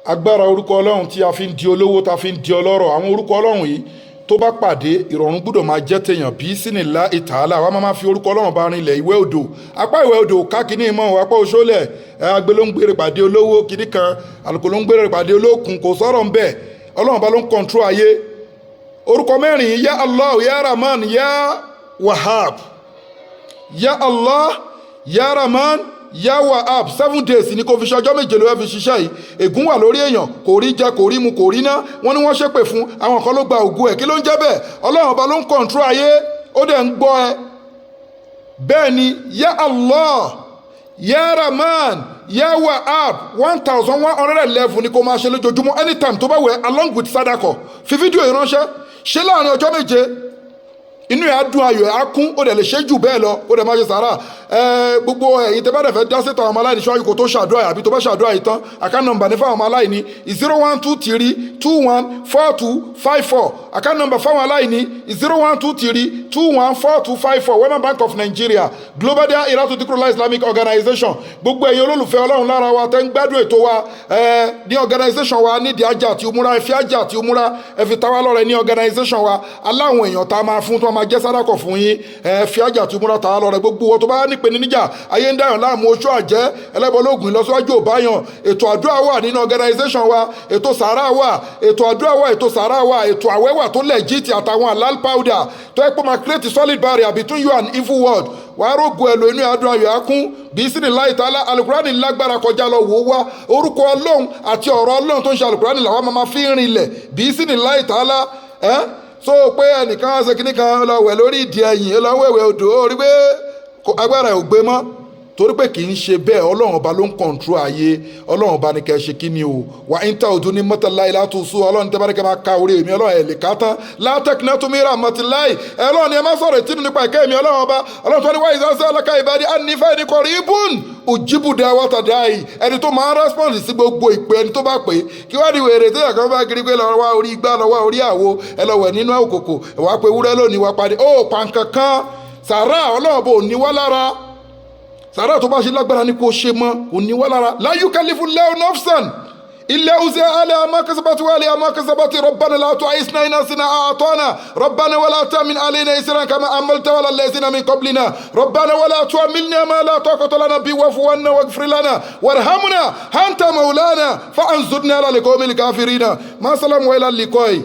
agbára orúkọ ọlọ́run tí a fi ń di olówó tá a fi ń di ọlọ́rọ̀ àwọn orúkọ ọlọ́run yìí tó bá pàdé ìrọ̀rùn gbọ́dọ̀ máa jẹ́ tèèyàn bí sínìlá ìtàhálà wa máa fi orúkọ ọlọ́run bá rinlẹ̀ ìwé odò apá ìwé odò káàkiri ìmọ̀ apá òṣòlẹ̀ agbe ló ń gbére pàdé olówó kiri kan àlùkò ló ń gbére pàdé olókun kò sọ̀rọ̀ ń bẹ̀ ọlọ́run bá ló ń kọ̀ntró ayé orúkọ mẹ́rin ya Allah ya Rahman ya Wahab ya Allah ya Rahman ya Wahab 7 days ni kò fi ṣe ọjọ́ méje ló fi ṣiṣẹ́ yìí ègún wà lórí èèyàn kò rí jẹ kò rí mu kò rí ná wọ́n ní wọ́n ṣépè fún àwọn kan ló gba ògùn ẹ̀ kí ló ń jẹ́ bẹ́ẹ̀ ọlọ́run ọba ló ń kọ̀ntró ayé ó dẹ̀ ń gbọ́ ẹ bẹ́ẹ̀ ni ya Allah ya Rahman ya Wahab 1111 ni kò máa ṣe lójoojúmọ́ anytime tó bá wẹ̀ along with sadako fi fídíò ìránṣẹ́ ṣe láàrin ọjọ́ méje inú ẹ̀ á dùn ayọ̀ ẹ̀ á kún ó dẹ̀ lè ṣe jù bẹ́ẹ̀ lọ ó dẹ̀ máa ṣe sàárà gbogbo ẹ̀yin tẹ́ bá dẹ̀ fẹ́ dá sétọ̀ àwọn ọmọ aláìní ṣọ́ọ́yì kò tó ṣàdúrà àbí tó bá ṣàdúrà yìí tán account number ní fáwọn ọmọ aláìní 0123214254 account number fáwọn aláìní 0123214254 Wema Bank of Nigeria Global Dahiratu Dhikrlahi Islamic Organization gbogbo ẹ̀yin olólùfẹ́ ọlọ́run lára wa tẹ́ ń gbádùn ètò wa ní organization wa nídìí Hajj àti Umurah ẹ fi Hajj àti Umurah ẹ fi tawá lọ́rẹ ní organization wa aláwọn èèyàn tá a máa fún tó máa jẹ́ sádàkọ̀ fún yín ẹ fi Hajj àti Umurah tawá lọ́rẹ gbogbo wọn tó bá nípe níjà ayé ń dáyàn láàmú oṣù àjẹ́ ẹlẹ́bọ̀lógún ìlọsíwájú òbáyàn ètò àdúrà wà nínú organization wa ètò sàárà wà ètò àdúrà wà ètò sàárà wà ètò àwẹ̀ wà tó legit àtàwọn halal powder tó ẹ pé máa create solid barrier between you and evil world wàá rògbò ẹlò inú àdúrà yóò á kún bí sínú láì tààlà alukurani lágbára kọjá lọ wò wá orúkọ ọlọ́run àti ọ̀rọ̀ ọlọ́run tó ń ṣe alukurani làwọn máa fi ń rinlẹ̀ bí sínú láì tààlà so pé ẹnìkan ṣe kíní kan lọ wẹ̀ lórí ìdí ẹ̀yìn lọ wẹ̀wẹ̀ odò ó rí pé agbára ẹ̀ ò gbé mọ́ torí pé kì í ṣe bẹ́ẹ̀ ọlọ́run ọba ló ń kọ̀ǹtró ayé ọlọ́run ọba ní kẹ́ ṣe kí ni o wà ń ta òdú ní mọ́tàláì látòsú ọlọ́run tẹ́ bá ní kẹ́ máa ka orí èmi ọlọ́run ẹ̀ lè ká tán látẹ̀kínà tó mìíràn mọ́tàláì ọlọ́run ni ẹ má sọ̀rọ̀ ìtinú nípa ìkẹ́ èmi ọlọ́run ọba ọlọ́run tó ní wáyé sáńsẹ́ ọlọ́ka ìbádí ànífẹ́ ní kọrí ibùn òjìbùdá wọ́tàdáì ẹni tó máa ń rẹ́spọ́ǹsì sí gbogbo ìpè ẹni tó bá pè é kí wá ní wèrè tí ẹ̀kan bá kiri pé lọ́wọ́ wá orí igbá lọ́wọ́ orí àwo ẹ lọ́wọ́ nínú òkòkò ẹ wá pé wúrẹ́ lónìí wá padì ó pàǹkankan sàrà ọlọ́run bò ní wá lára sàrà tó bá ṣe lágbára ní kò ṣe mọ́ kò ní wá lára la yukallifullahu nafsan illa wus'aha alaiha ma kasabat wa alaiha ma kasabat rabbana la tu'akhidhna in nasina aw akhtana rabbana wa la tahmil alaina isran kama hamaltahu ala alladhina min qablina rabbana wa la tuhammilna ma la taqata lana bihi wa'fu 'anna waghfir lana warhamna anta maulana fa ansurna ala alqawmil kafirin ma salam wa ila liqa'i.